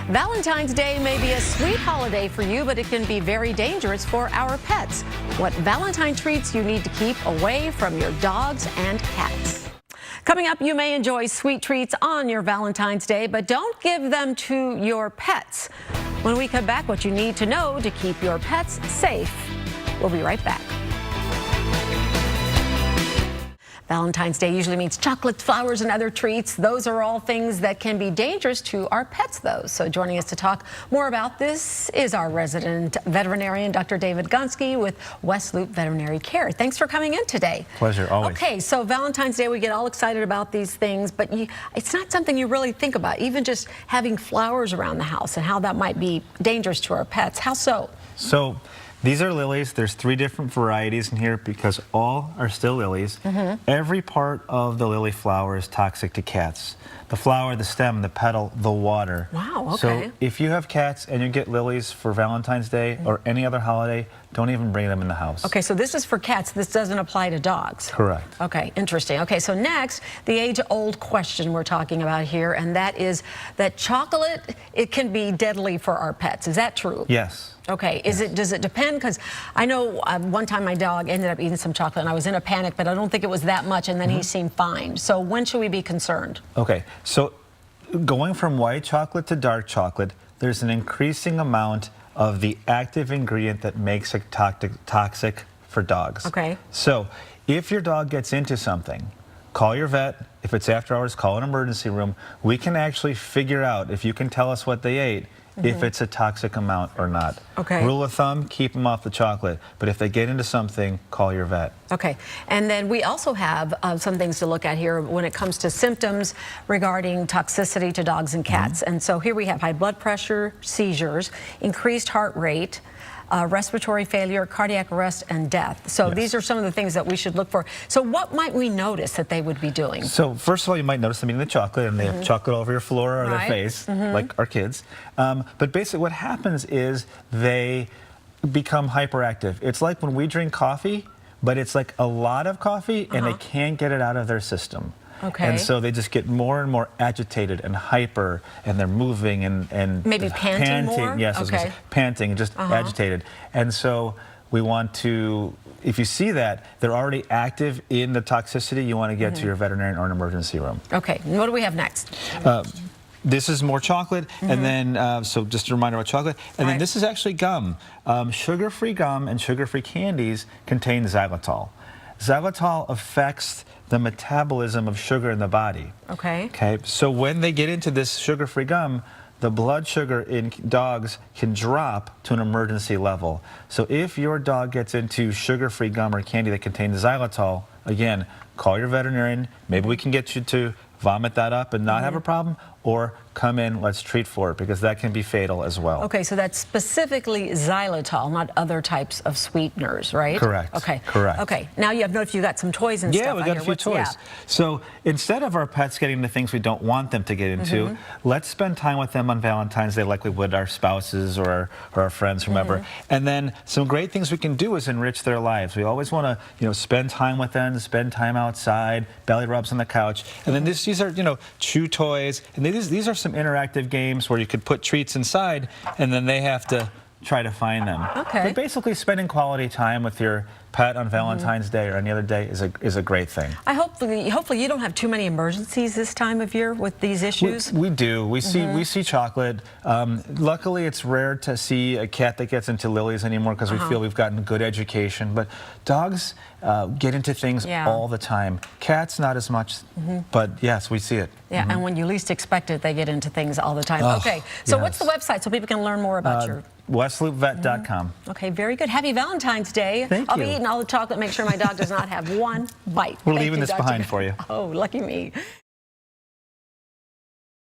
Valentine's Day may be a sweet holiday for you, but it can be very dangerous for our pets. What Valentine treats you need to keep away from your dogs and cats. Coming up, you may enjoy sweet treats on your Valentine's Day, but don't give them to your pets. When we come back, what you need to know to keep your pets safe. We'll be right back. Valentine's Day usually means chocolates, flowers, and other treats. Those are all things that can be dangerous to our pets, though. So joining us to talk more about this is our resident veterinarian, Dr. David Gonsky with West Loop Veterinary Care. Thanks for coming in today. Pleasure, always. Okay, so Valentine's Day, we get all excited about these things, but it's not something you really think about, even just having flowers around the house and how that might be dangerous to our pets. How so? So these are lilies. There's 3 different varieties in here because all are still lilies. Every part of the lily flower is toxic to cats. The flower, the stem, the petal, the water. Wow, okay. So if you have cats and you get lilies for Valentine's Day or any other holiday, don't even bring them in the house. Okay, so this is for cats. This doesn't apply to dogs. Correct. Okay, interesting. Okay, so next, the age-old question we're talking about here, and that is that chocolate, it can be deadly for our pets. Is that true? Yes. Okay, does it depend? Because I know one time my dog ended up eating some chocolate and I was in a panic, but I don't think it was that much, and then he seemed fine. So when should we be concerned? Okay, so going from white chocolate to dark chocolate, there's an increasing amount of the active ingredient that makes it toxic for dogs. Okay. So if your dog gets into something, call your vet. If it's after hours, call an emergency room. We can actually figure out, if you can tell us what they ate, if it's a toxic amount or not. Okay. Rule of thumb, keep them off the chocolate. But if they get into something, call your vet. Okay, and then we also have some things to look at here when it comes to symptoms regarding toxicity to dogs and cats. And so here we have high blood pressure, seizures, increased heart rate, respiratory failure, cardiac arrest, and death. So these are some of the things that we should look for. So what might we notice that they would be doing? So first of all, you might notice them eating the chocolate, and they have chocolate over your floor or their face, like our kids. But basically what happens is they become hyperactive. It's like when we drink coffee, but it's like a lot of coffee, and they can't get it out of their system. Okay. And so they just get more and more agitated and hyper, and they're moving and maybe panting more? Yes, I was gonna say, panting, just agitated. And so we want to, if you see that they're already active in the toxicity, you want to get to your veterinarian or an emergency room. Okay, and what do we have next? This is more chocolate, and then, so just a reminder about chocolate, and then this is actually gum. Sugar-free gum and sugar-free candies contain xylitol. Xylitol affects the metabolism of sugar in the body. Okay. Okay, so when they get into this sugar-free gum, the blood sugar in dogs can drop to an emergency level. So if your dog gets into sugar-free gum or candy that contains xylitol, again, call your veterinarian. Maybe we can get you to vomit that up and not have a problem, or come in, let's treat for it, because that can be fatal as well. Okay, so that's specifically xylitol, not other types of sweeteners, right? Correct. Okay. Correct. Okay, now you have you got some toys and stuff. Yeah, we got a few toys. So instead of our pets getting into things we don't want them to get into, let's spend time with them on Valentine's Day like we would our spouses or our friends, whomever. And then some great things we can do is enrich their lives. We always want to, spend time with them, spend time outside, belly rubs on the couch. And then these are, chew toys, and these are some interactive games where you could put treats inside, and then they have to try to find them. Okay. But basically, spending quality time with your pet on Valentine's Day or any other day is a great thing. Hopefully you don't have too many emergencies this time of year with these issues. We do. We see chocolate. Luckily, it's rare to see a cat that gets into lilies anymore because we feel we've gotten good education. But dogs get into things all the time. Cats, not as much. But yes, we see it. Yeah, and when you least expect it, they get into things all the time. Okay, so what's the website so people can learn more about your... westloopvet.com. Okay, very good. Happy Valentine's Day. Thank I'll you. be eating all the chocolate. Make sure my dog does not have one bite. We're leaving this behind for you. Oh, lucky me.